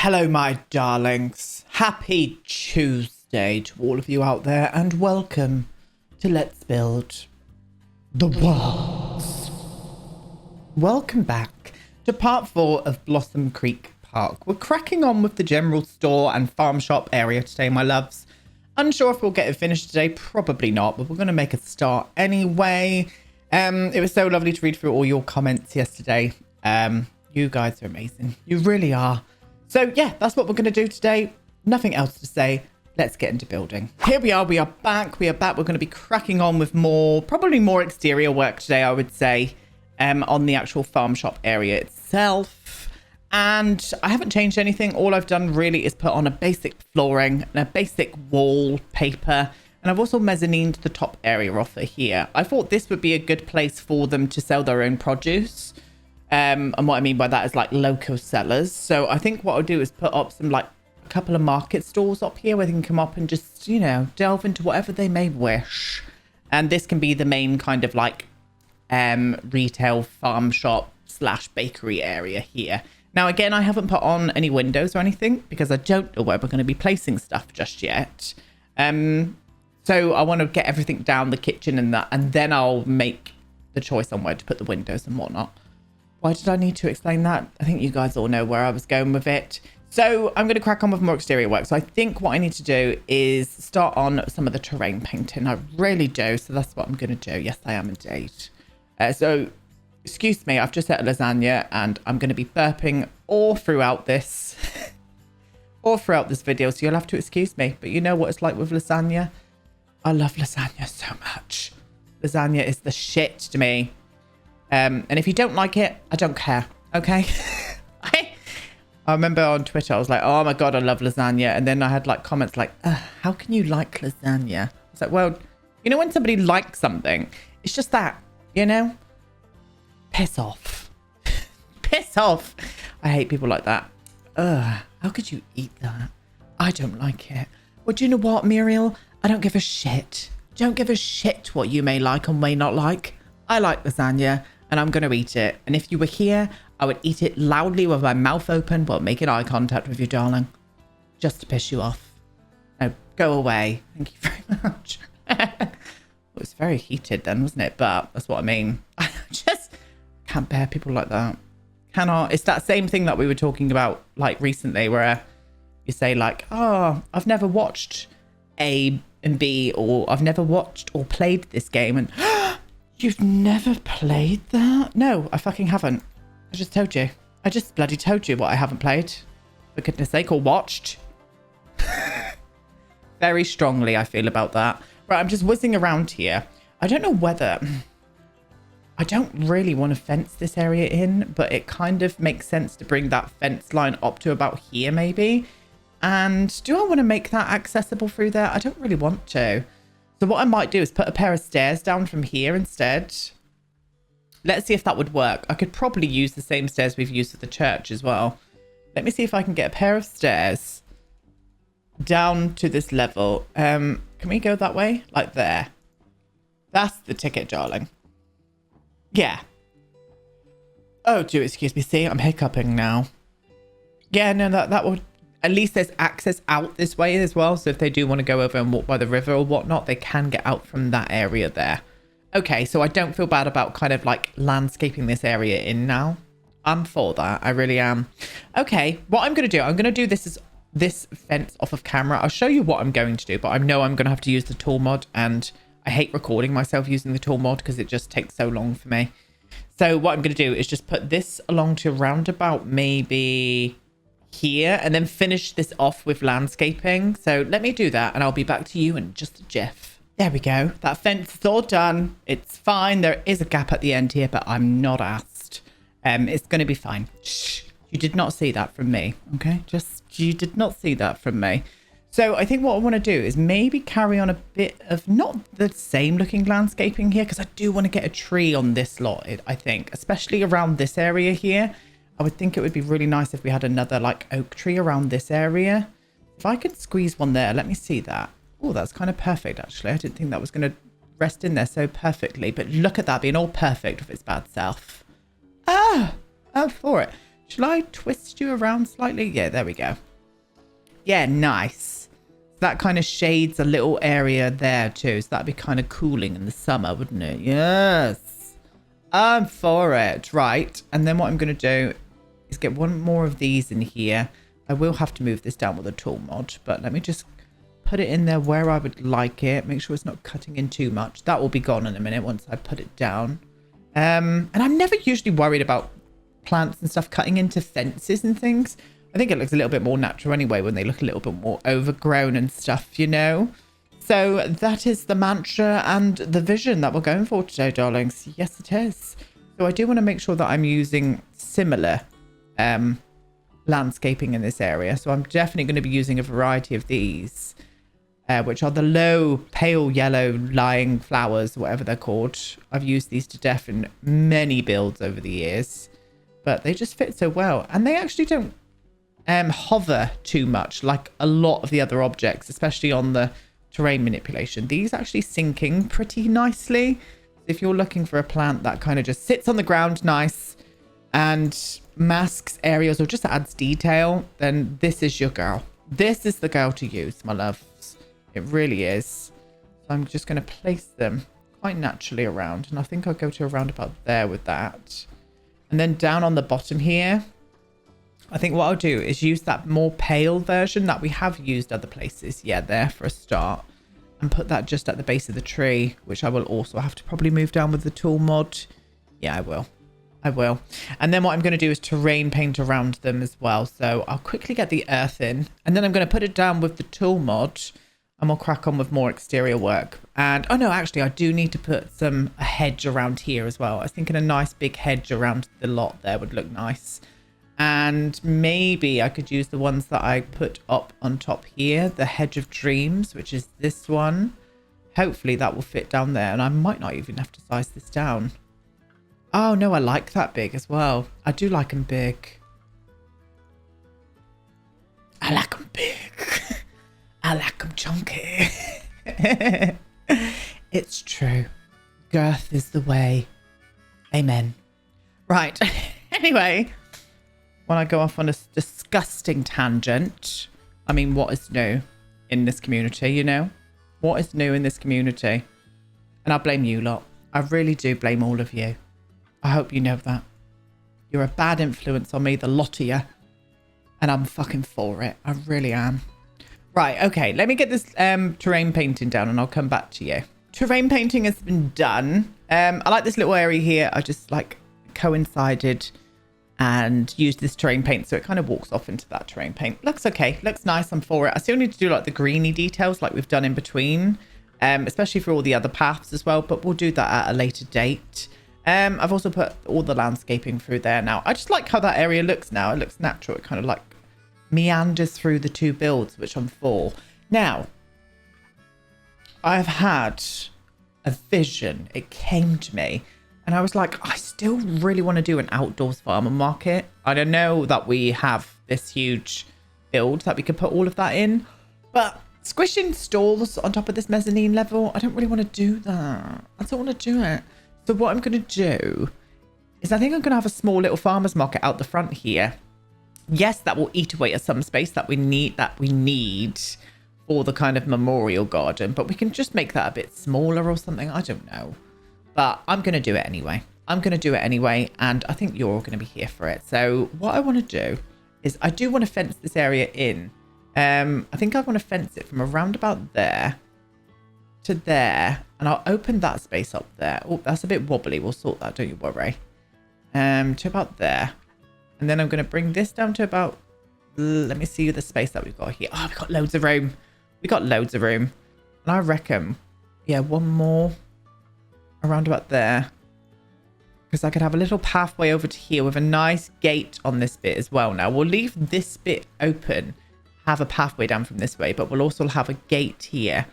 Hello, my darlings. Happy Tuesday to all of you out there, and welcome to Let's Build the Worlds. Welcome back to part 4 of Blossom Creek Park. We're cracking on with the general store and farm shop area today, my loves. Unsure if we'll get it finished today, probably not, but we're going to make a start anyway. It was so lovely to read through all your comments yesterday. You guys are amazing. You really are. So yeah, that's what we're going to do today. Nothing else to say. Let's get into building. Here we are. We are back. We're going to be cracking on with probably more exterior work today, I would say, on the actual farm shop area itself. And I haven't changed anything. All I've done really is put on a basic flooring and a basic wall paper. And I've also mezzanined the top area off of here. I thought this would be a good place for them to sell their own produce. And what I mean by that is like local sellers. So I think what I'll do is put up some like a couple of market stalls up here where they can come up and just, you know, delve into whatever they may wish. And this can be the main kind of like retail farm shop / bakery area here. Now, again, I haven't put on any windows or anything because I don't know where we're going to be placing stuff just yet. So I want to get everything down the kitchen and that, and then I'll make the choice on where to put the windows and whatnot. Why did I need to explain that? I think you guys all know where I was going with it. So I'm going to crack on with more exterior work. So I think what I need to do is start on some of the terrain painting. I really do. So that's what I'm going to do. Yes, I am indeed. So excuse me, I've just had a lasagna and I'm going to be burping all throughout this, video. So you'll have to excuse me. But you know what it's like with lasagna. I love lasagna so much. Lasagna is the shit to me. And if you don't like it, I don't care. Okay. I remember on Twitter, I was like, oh my God, I love lasagna. And then I had like comments like, how can you like lasagna? It's like, well, you know, when somebody likes something, it's just that, you know, piss off. Piss off. I hate people like that. How could you eat that? I don't like it. Well, do you know what, Muriel? I don't give a shit. Don't give a shit what you may like or may not like. I like lasagna. And I'm going to eat it. And if you were here, I would eat it loudly with my mouth open while making eye contact with you, darling. Just to piss you off. No, go away. Thank you very much. It was very heated then, wasn't it? But that's what I mean. I just can't bear people like that. Cannot. It's that same thing that we were talking about like recently where you say like, oh, I've never watched A and B, or I've never watched or played this game. And you've never played that? No, I fucking haven't. I just told you. I just bloody told you what I haven't played. For goodness sake, or watched. Very strongly I feel about that. Right, I'm just whizzing around here. I don't know whether... I don't really want to fence this area in, but it kind of makes sense to bring that fence line up to about here maybe. And do I want to make that accessible through there? I don't really want to. So what I might do is put a pair of stairs down from here instead. Let's see if that would work. I could probably use the same stairs we've used at the church as well. Let me see if I can get a pair of stairs down to this level. Can we go that way? Like there. That's the ticket, darling. Yeah. Oh, do excuse me. See, I'm hiccuping now. Yeah, no, that would... At least there's access out this way as well. So if they do want to go over and walk by the river or whatnot, they can get out from that area there. Okay, so I don't feel bad about kind of like landscaping this area in now. I'm for that. I really am. Okay, what I'm going to do, I'm going to do this fence off of camera. I'll show you what I'm going to do, but I know I'm going to have to use the tool mod. And I hate recording myself using the tool mod because it just takes so long for me. So what I'm going to do is just put this along to roundabout maybe... here, and then finish this off with landscaping. So let me do that and I'll be back to you in just a jiff. There we go. That fence is all done. It's fine. There is a gap at the end here, but I'm not asked. It's going to be fine. Shh. You did not see that from me. Okay. You did not see that from me. So I think what I want to do is maybe carry on a bit of not the same looking landscaping here, because I do want to get a tree on this lot, I think, especially around this area here. I would think it would be really nice if we had another like oak tree around this area. If I could squeeze one there, let me see that. Oh, that's kind of perfect, actually. I didn't think that was going to rest in there so perfectly. But look at that being all perfect with its bad self. I'm for it. Shall I twist you around slightly? Yeah, there we go. Yeah, nice. That kind of shades a little area there too. So that'd be kind of cooling in the summer, wouldn't it? Yes. I'm for it. Right. And then what I'm going to do is get one more of these in here. I will have to move this down with a tool mod, but let me just put it in there where I would like it. Make sure it's not cutting in too much. That will be gone in a minute once I put it down. And I'm never usually worried about plants and stuff cutting into fences and things. I think it looks a little bit more natural anyway when they look a little bit more overgrown and stuff, you know. So that is the mantra and the vision that we're going for today, darlings. Yes, it is. So I do want to make sure that I'm using similar landscaping in this area. So I'm definitely going to be using a variety of these, which are the low, pale yellow lying flowers, whatever they're called. I've used these to death in many builds over the years, but they just fit so well. And they actually don't hover too much like a lot of the other objects, especially on the terrain manipulation. These actually sinking pretty nicely. If you're looking for a plant that kind of just sits on the ground nice and masks areas or just adds detail, then this is your girl. This is the girl to use, my loves. It really is. So I'm just going to place them quite naturally around, and I think I'll go to around about there with that. And then down on the bottom here, I think what I'll do is use that more pale version that we have used other places. Yeah, there for a start. And put that just at the base of the tree, which I will also have to probably move down with the tool mod. Yeah, I will. I will. And then what I'm going to do is terrain paint around them as well. So I'll quickly get the earth in, and then I'm going to put it down with the tool mod, and we'll crack on with more exterior work. And oh no, actually I do need to put a hedge around here as well. I was thinking a nice big hedge around the lot there would look nice. And maybe I could use the ones that I put up on top here, the hedge of dreams, which is this one. Hopefully that will fit down there, and I might not even have to size this down. Oh no, I like that big as well. I do like them big. I like them big. I like them chunky. It's true. Girth is the way. Amen. Right. Anyway, when I go off on a disgusting tangent, I mean, what is new in this community, you know? What is new in this community? And I blame you lot. I really do blame all of you. I hope you know that. You're a bad influence on me, the lot of you. And I'm fucking for it. I really am. Right, okay. Let me get this terrain painting down and I'll come back to you. Terrain painting has been done. I like this little area here. I just like coincided and used this terrain paint, so it kind of walks off into that terrain paint. Looks okay. Looks nice. I'm for it. I still need to do like the greeny details like we've done in between, especially for all the other paths as well, but we'll do that at a later date. I've also put all the landscaping through there now. I just like how that area looks now. It looks natural. It kind of like meanders through the two builds, which I'm for. Now, I've had a vision. It came to me. And I was like, I still really want to do an outdoors farmer market. I don't know that we have this huge build that we could put all of that in. But squishing stalls on top of this mezzanine level, I don't really want to do that. I don't want to do it. So what I'm going to do is I think I'm going to have a small little farmer's market out the front here. Yes, that will eat away at some space that we need for the kind of memorial garden. But we can just make that a bit smaller or something. I don't know. But I'm going to do it anyway. I'm going to do it anyway. And I think you're all going to be here for it. So what I want to do is I do want to fence this area in. I think I want to fence it from around about there to there. And I'll open that space up there. Oh, that's a bit wobbly. We'll sort that. Don't you worry. To about there. And then I'm going to bring this down to about... Let me see the space that we've got here. Oh, we've got loads of room. We got loads of room. And I reckon, yeah, one more around about there, because I could have a little pathway over to here with a nice gate on this bit as well. Now we'll leave this bit open, have a pathway down from this way, but we'll also have a gate here,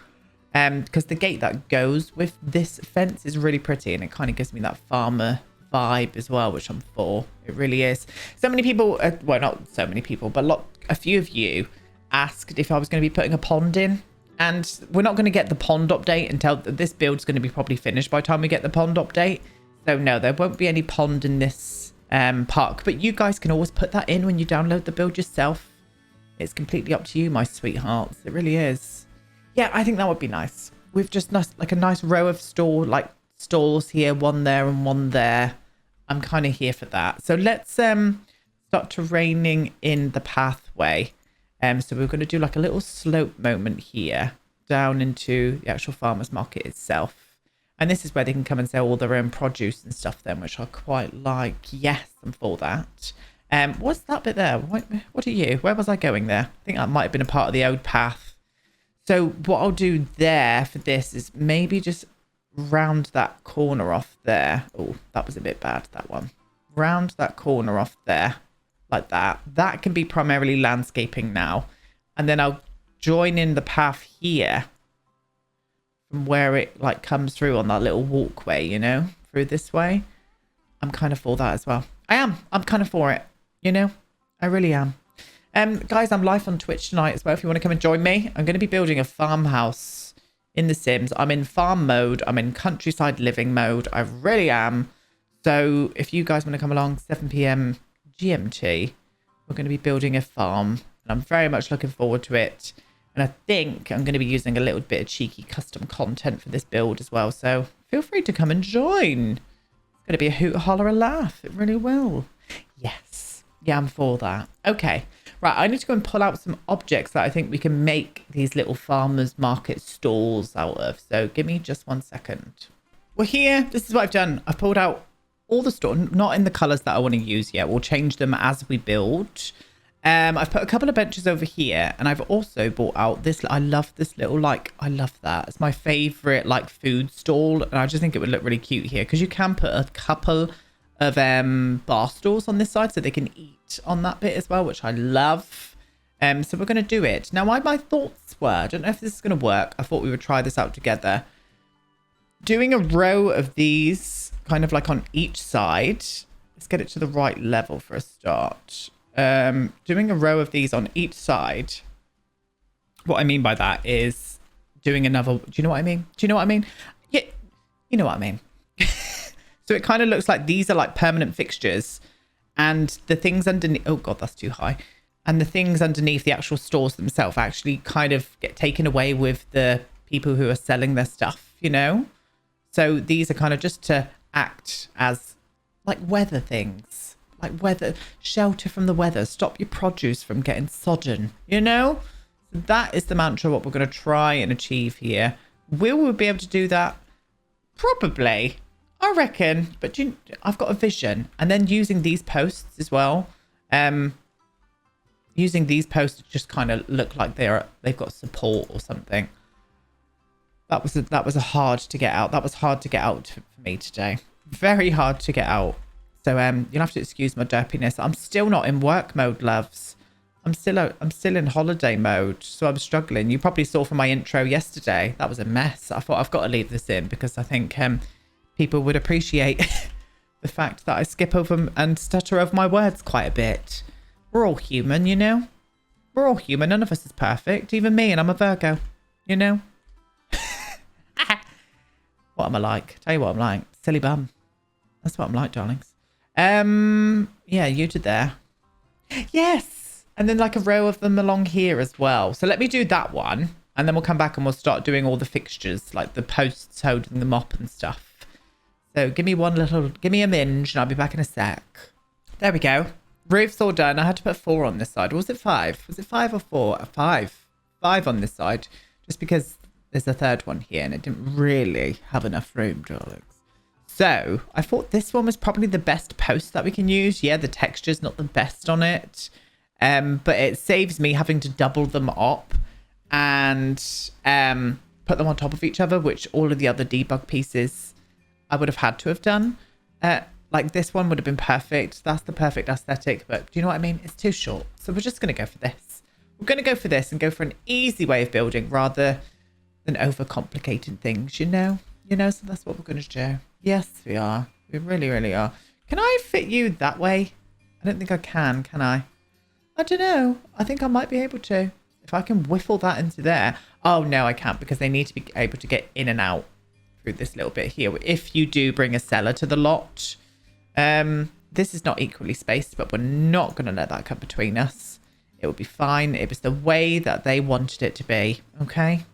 because the gate that goes with this fence is really pretty, and it kind of gives me that farmer vibe as well, which I'm for. It really is. So many people, well, not so many people, but a few of you asked if I was going to be putting a pond in. And we're not going to get the pond update until this build's going to be probably finished by the time we get the pond update. So no, there won't be any pond in this park. But you guys can always put that in when you download the build yourself. It's completely up to you, my sweethearts. It really is. Yeah, I think that would be nice. We've just like a nice row of stalls here, one there and one there. I'm kind of here for that. So let's start terraining in the pathway. So we're going to do like a little slope moment here down into the actual farmer's market itself. And this is where they can come and sell all their own produce and stuff then, which I quite like. Yes, I'm for that. What's that bit there? What are you? Where was I going there? I think that might have been a part of the old path. So what I'll do there for this is maybe just round that corner off there. Oh, that was a bit bad, that one. Round that corner off there. Like that. That can be primarily landscaping now. And then I'll join in the path here from where it like comes through on that little walkway, you know, through this way. I'm kind of for that as well. I'm kind of for it, you know, I really am. Guys, I'm live on Twitch tonight as well. If you want to come and join me, I'm going to be building a farmhouse in The Sims. I'm in farm mode. I'm in countryside living mode. I really am. So if you guys want to come along, 7 p.m. GMT, we're going to be building a farm, and I'm very much looking forward to it. And I think I'm going to be using a little bit of cheeky custom content for this build as well, so feel free to come and join. It's going to be a hoot, a holler, a laugh. It really will. Yes, yeah, I'm for that. Okay, right, I need to go and pull out some objects that I think we can make these little farmers market stalls out of, so give me just 1 second. We're here. This is what I've done. I've pulled out all the store, not in the colors that I want to use yet. We'll change them as we build. I've put a couple of benches over here, and I've also bought out this. I love this little, like, I love that. It's my favorite like food stall, and I just think it would look really cute here because you can put a couple of bar stools on this side so they can eat on that bit as well, which I love. So we're going to do it now. My thoughts were, I don't know if this is going to work. I thought we would try this out together. Doing a row of these kind of like on each side. Let's get it to the right level for a start. Doing a row of these on each side. What I mean by that is doing another, do you know what I mean? Do you know what I mean? Yeah, you know what I mean. So it kind of looks like these are like permanent fixtures, and the things underneath, oh god, that's too high. And the things underneath the actual stores themselves actually kind of get taken away with the people who are selling their stuff, you know? So these are kind of just to act as like weather things, like weather, shelter from the weather, stop your produce from getting sodden, you know? So that is the mantra, what we're going to try and achieve here. Will we be able to do that? Probably, I reckon, but I've got a vision. And then using these posts as well, using these posts to just kind of look like they've got support or something. That was a hard to get out. That was hard to get out for me today. Very hard to get out. So you'll have to excuse my derpiness. I'm still not in work mode, loves. I'm still in holiday mode, so I'm struggling. You probably saw from my intro yesterday. That was a mess. I thought I've got to leave this in because I think people would appreciate the fact that I skip over and stutter over my words quite a bit. We're all human, you know? We're all human. None of us is perfect. Even me, and I'm a Virgo, you know? What am I like? Tell you what I'm like. Silly bum. That's what I'm like, darlings. Yeah, you did there. Yes. And then like a row of them along here as well. So let me do that one. And then we'll come back and we'll start doing all the fixtures, like the posts holding them up and stuff. So give me a minge and I'll be back in a sec. There we go. Roof's all done. I had to put 4 on this side. Or was it 5? Was it 5 or 4? 5. 5 on this side. Just because there's a third one here and it didn't really have enough room, darlings. So I thought this one was probably the best post that we can use. Yeah, the texture's not the best on it. But it saves me having to double them up and put them on top of each other, which all of the other debug pieces I would have had to have done. Like this one would have been perfect. That's the perfect aesthetic, but do you know what I mean? It's too short. So we're just going to go for this. We're going to go for this and go for an easy way of building rather than overcomplicating things, you know? So that's what we're going to do. Yes, we are. We really, really are. Can I fit you that way? I don't think I can I? I don't know. I think I might be able to. If I can whiffle that into there. Oh, no, I can't because they need to be able to get in and out through this little bit here. If you do bring a seller to the lot, this is not equally spaced, but we're not going to let that come between us. It will be fine. It was the way that they wanted it to be. Okay.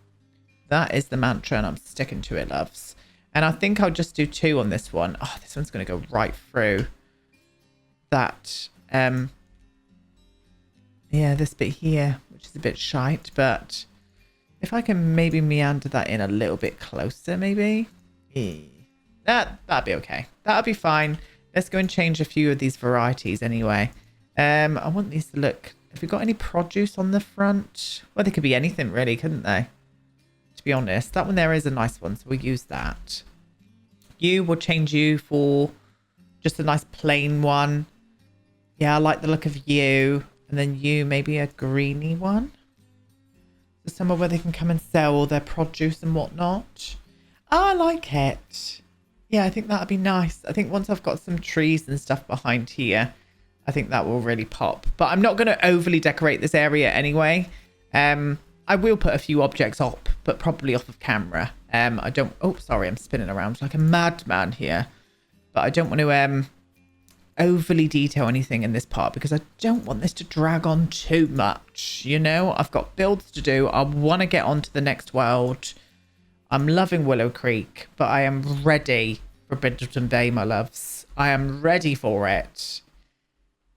That is the mantra and I'm sticking to it, loves. And I think I'll just do 2 on this one. Oh, this one's going to go right through that. Yeah, this bit here, which is a bit shite, but if I can maybe meander that in a little bit closer, maybe. That'd be okay. That'll be fine. Let's go and change a few of these varieties anyway. I want these to look... Have we got any produce on the front? Well, they could be anything really, couldn't they? To be honest. That one there is a nice one, so we'll use that. We'll change you for just a nice plain one. Yeah, I like the look of you. And then you, maybe a greeny one. So somewhere where they can come and sell all their produce and whatnot. Oh, I like it. Yeah, I think that'd be nice. I think once I've got some trees and stuff behind here, I think that will really pop. But I'm not going to overly decorate this area anyway. I will put a few objects up, but probably off of camera. I don't... Oh, sorry, I'm spinning around like a madman here. But I don't want to overly detail anything in this part because I don't want this to drag on too much. You know, I've got builds to do. I want to get on to the next world. I'm loving Willow Creek, but I am ready for Bridgerton Bay, my loves. I am ready for it.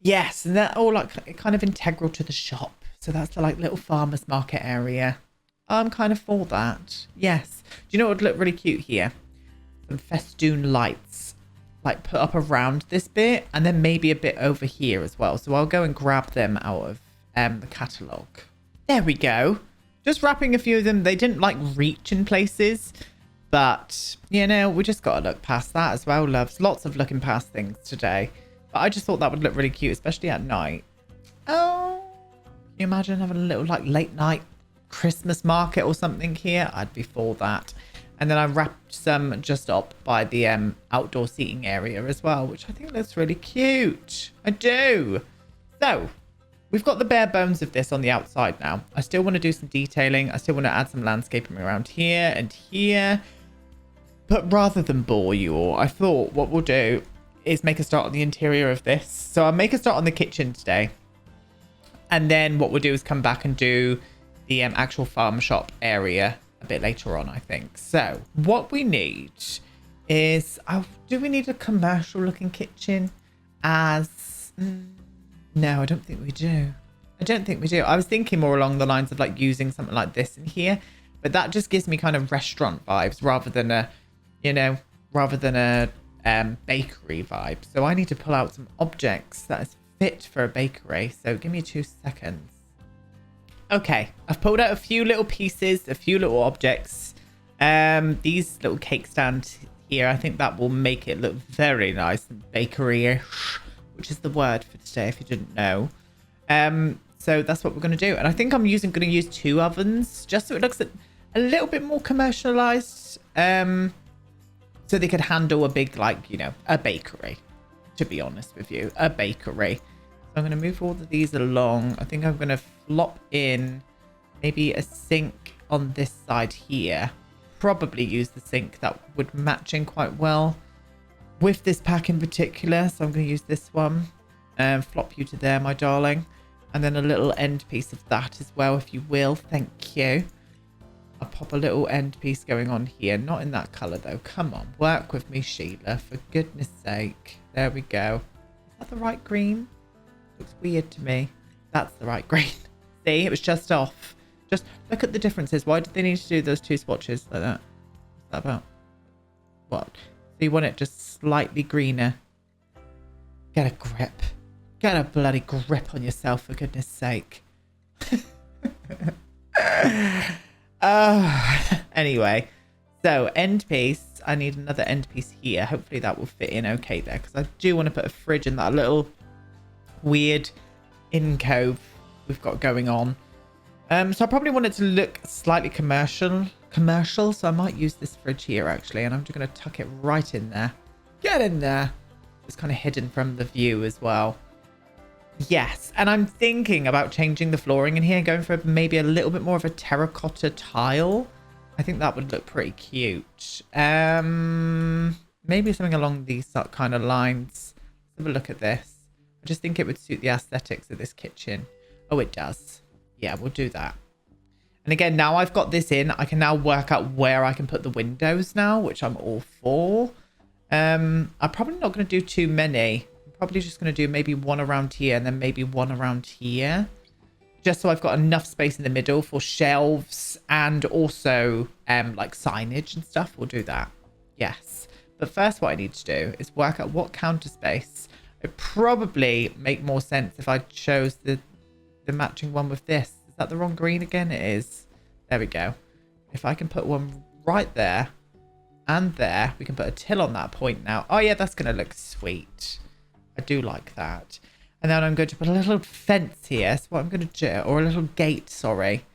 Yes, and they're all like kind of integral to the shop. So that's the like little farmer's market area. I'm kind of for that. Yes. Do you know what would look really cute here? Some festoon lights like put up around this bit and then maybe a bit over here as well. So I'll go and grab them out of the catalogue. There we go. Just wrapping a few of them. They didn't like reach in places, but you know, we just got to look past that as well, loves. Lots of looking past things today. But I just thought that would look really cute, especially at night. Oh, can you imagine having a little like late night Christmas market or something here? I'd be for that. And then I wrapped some just up by the outdoor seating area as well, which I think looks really cute. I do. So we've got the bare bones of this on the outside now. I still want to do some detailing. I still want to add some landscaping around here and here. But rather than bore you all, I thought what we'll do is make a start on the interior of this. So I'll make a start on the kitchen today. And then what we'll do is come back and do the actual farm shop area a bit later on, I think. So what we need is... do we need a commercial looking kitchen as... No, I don't think we do. I don't think we do. I was thinking more along the lines of like using something like this in here. But that just gives me kind of restaurant vibes rather than a, you know, bakery vibe. So I need to pull out some objects that is fit for a bakery. So give me 2 seconds. Okay, I've pulled out a few little pieces, a few little objects. These little cake stands here, I think that will make it look very nice and bakery-ish, which is the word for today if you didn't know. So that's what we're going to do. And I think I'm going to use 2 ovens just so it looks a little bit more commercialized. So they could handle a big, like, you know, a bakery, to be honest with you, a bakery. So I'm going to move all of these along. I think I'm going to flop in maybe a sink on this side here. Probably use the sink that would match in quite well with this pack in particular. So I'm going to use this one and flop you to there, my darling. And then a little end piece of that as well, if you will. Thank you. I'll pop a little end piece going on here. Not in that colour though. Come on, work with me, Sheila, for goodness sake. There we go. Is that the right green? Looks weird to me. That's the right green. See, it was just off. Just look at the differences. Why did they need to do those 2 swatches like that? What's that about? What? So you want it just slightly greener. Get a grip. Get a bloody grip on yourself, for goodness sake. Anyway, so end piece. I need another end piece here. Hopefully that will fit in okay there, because I do want to put a fridge in that little weird in cove we've got going on. So I probably want it to look slightly commercial. So I might use this fridge here actually, and I'm just going to tuck it right in there. Get in there. It's kind of hidden from the view as well. Yes, and I'm thinking about changing the flooring in here, going for maybe a little bit more of a terracotta tile. I think that would look pretty cute. Maybe something along these kind of lines. have a look at this. I just think it would suit the aesthetics of this kitchen. Oh, it does. Yeah, we'll do that. And again, now I've got this in, I can now work out where I can put the windows now, which I'm all for. I'm probably not going to do too many. I'm probably just going to do maybe one around here and then maybe one around here. Just so I've got enough space in the middle for shelves and also like signage and stuff. We'll do that. Yes. But first what I need to do is work out what counter space. It'd probably make more sense if I chose the matching one with this. Is that the wrong green again? It is. There we go. If I can put one right there and there, we can put a till on that point now. Oh yeah, that's going to look sweet. I do like that. And then I'm going to put a little fence here. So what I'm going to do, or a little gate, sorry.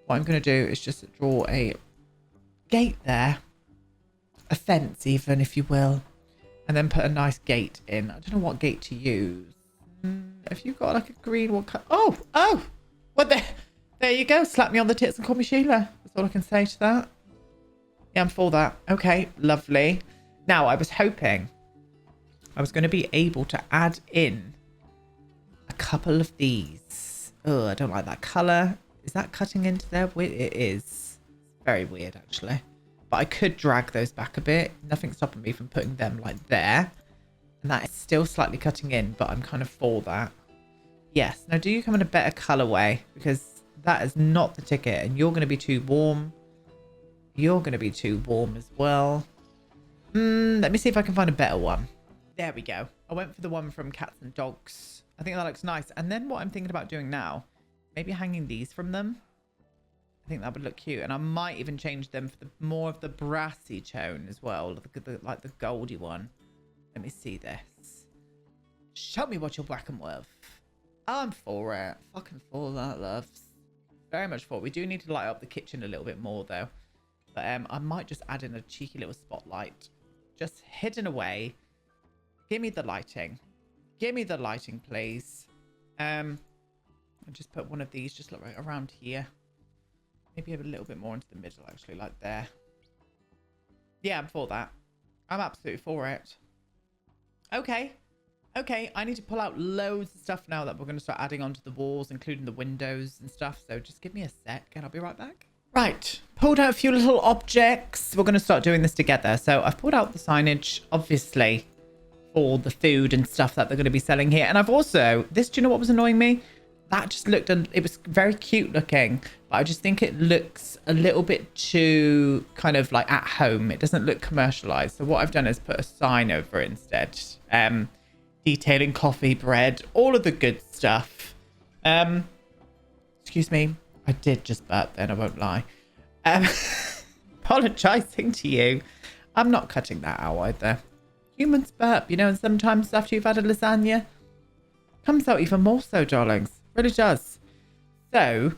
What I'm going to do is just draw a gate there. A fence even, if you will. And then put a nice gate in. I don't know what gate to use. Have you got like a green one? Oh! What the? There you go. Slap me on the tits and call me Sheila. That's all I can say to that. Yeah, I'm for that. Okay, lovely. Now, I was hoping I was going to be able to add in a couple of these. Oh, I don't like that colour. Is that cutting into there? It is. Very weird, actually. But I could drag those back a bit. Nothing's stopping me from putting them like there. And that is still slightly cutting in, but I'm kind of for that. Yes. Now, do you come in a better colourway? Because that is not the ticket. And you're going to be too warm. You're going to be too warm as well. Let me see if I can find a better one. There we go. I went for the one from Cats and Dogs. I think that looks nice. And then what I'm thinking about doing now, maybe hanging these from them. I think that would look cute. And I might even change them for the more of the brassy tone as well. Like the goldy one. Let me see this. Show me what you're working with. I'm for it. Fucking for that, loves. Very much for it. We do need to light up the kitchen a little bit more, though. But I might just add in a cheeky little spotlight. Just hidden away. Give me the lighting. Give me the lighting, please. And just put one of these just like right around here. Maybe have a little bit more into the middle, actually, like there. Yeah, I'm for that. I'm absolutely for it. Okay. Okay, I need to pull out loads of stuff now that we're going to start adding onto the walls, including the windows and stuff. So just give me a sec and I'll be right back. Right, pulled out a few little objects. We're going to start doing this together. So I've pulled out the signage, obviously, for the food and stuff that they're going to be selling here. And I've also, do you know what was annoying me? That just looked, it was very cute looking, but I just think it looks a little bit too kind of like at home. It doesn't look commercialized. So what I've done is put a sign over it instead, detailing coffee, bread, all of the good stuff. Excuse me. I did just burp then, I won't lie. Apologizing to you. I'm not cutting that out either. Humans burp, you know, and sometimes after you've had a lasagna, comes out even more so, darlings. Really does. So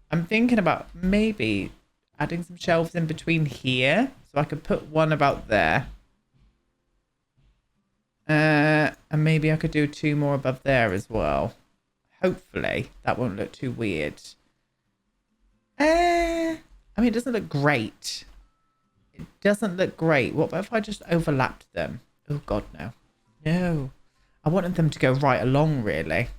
I'm thinking about maybe adding some shelves in between here. So I could put one about there. And maybe I could do two more above there as well. Hopefully that won't look too weird. I mean, it doesn't look great. It doesn't look great. What if I just overlapped them? Oh, God, no. No. I wanted them to go right along, really.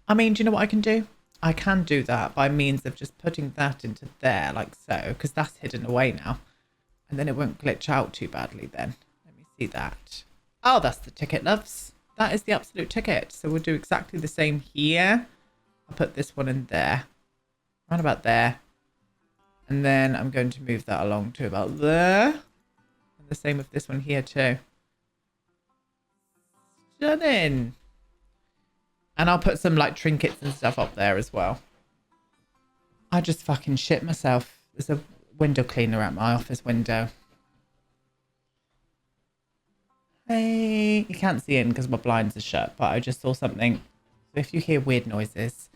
I mean, do you know what I can do? I can do that by means of just putting that into there, like so, because that's hidden away now. And then it won't glitch out too badly then. Let me see that. Oh, that's the ticket, loves. That is the absolute ticket. So we'll do exactly the same here. I'll put this one in there. Right about there. And then I'm going to move that along to about there. And the same with this one here too. Stunning. And I'll put some like trinkets and stuff up there as well. I just fucking shit myself. There's a window cleaner at my office window. Hey, you can't see in because my blinds are shut, but I just saw something. So if you hear weird noises,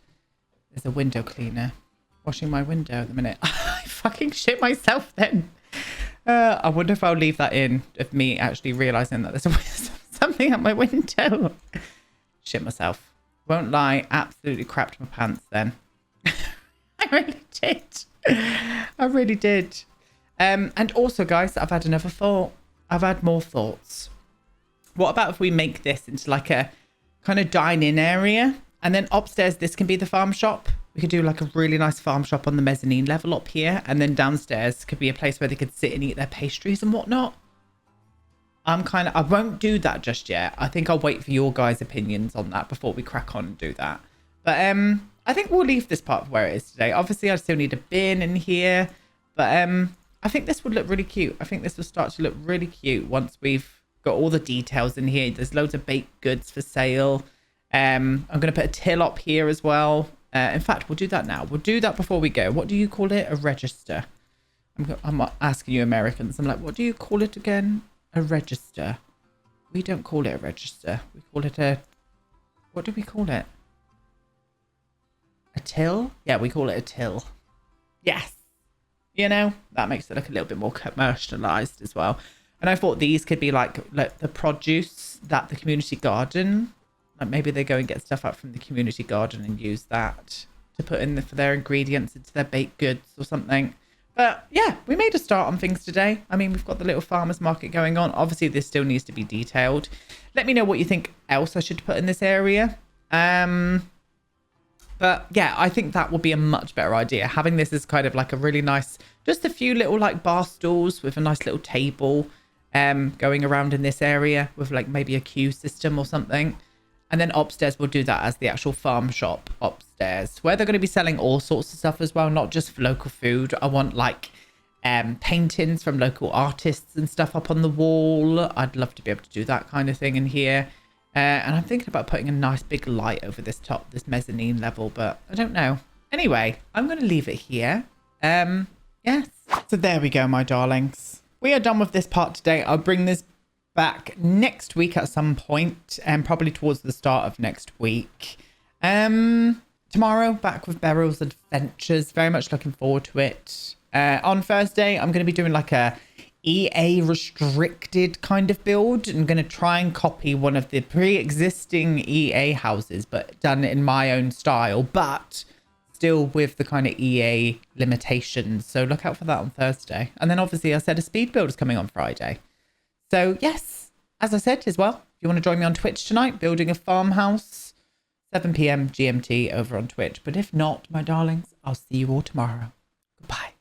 there's a window cleaner washing my window at the minute. I fucking shit myself then. I wonder if I'll leave that in of me actually realizing that there's something at my window. Shit myself. Won't lie, absolutely crapped my pants then. I really did. I really did. And also, guys, I've had another thought. I've had more thoughts. What about if we make this into like a kind of dine-in area? And then upstairs, this can be the farm shop. We could do like a really nice farm shop on the mezzanine level up here. And then downstairs could be a place where they could sit and eat their pastries and whatnot. I won't do that just yet. I think I'll wait for your guys' opinions on that before we crack on and do that. But I think we'll leave this part where it is today. Obviously, I still need a bin in here. But I think this would look really cute. I think this will start to look really cute once we've got all the details in here. There's loads of baked goods for sale. I'm going to put a till up here as well. In fact, we'll do that now. We'll do that before we go. What do you call it? A register. I'm asking you Americans. I'm like, what do you call it again? A register. We don't call it a register. We call it a... What do we call it? A till? Yeah, we call it a till. Yes. You know, that makes it look a little bit more commercialized as well. And I thought these could be like the produce that the community garden... Like maybe they go and get stuff out from the community garden and use that to put in for their ingredients into their baked goods or something. But yeah, we made a start on things today. I mean, we've got the little farmer's market going on. Obviously, this still needs to be detailed. Let me know what you think else I should put in this area. But yeah, I think that would be a much better idea. Having this as kind of like a really nice, just a few little like bar stools with a nice little table going around in this area with like maybe a queue system or something. And then upstairs, we'll do that as the actual farm shop upstairs, where they're going to be selling all sorts of stuff as well, not just for local food. I want like paintings from local artists and stuff up on the wall. I'd love to be able to do that kind of thing in here. And I'm thinking about putting a nice big light over this mezzanine level, but I don't know. Anyway, I'm going to leave it here. Yes. So there we go, my darlings. We are done with this part today. I'll bring this back next week at some point, and probably towards the start of next week. Tomorrow, back with Beryl's Adventures. Very much looking forward to it. On Thursday, I'm going to be doing like a EA restricted kind of build. I'm going to try and copy one of the pre-existing EA houses, but done in my own style, but still with the kind of EA limitations. So look out for that on Thursday. And then obviously I said a speed build is coming on Friday. So yes, as I said as well, if you want to join me on Twitch tonight, building a farmhouse, 7 p.m. GMT over on Twitch. But if not, my darlings, I'll see you all tomorrow. Goodbye.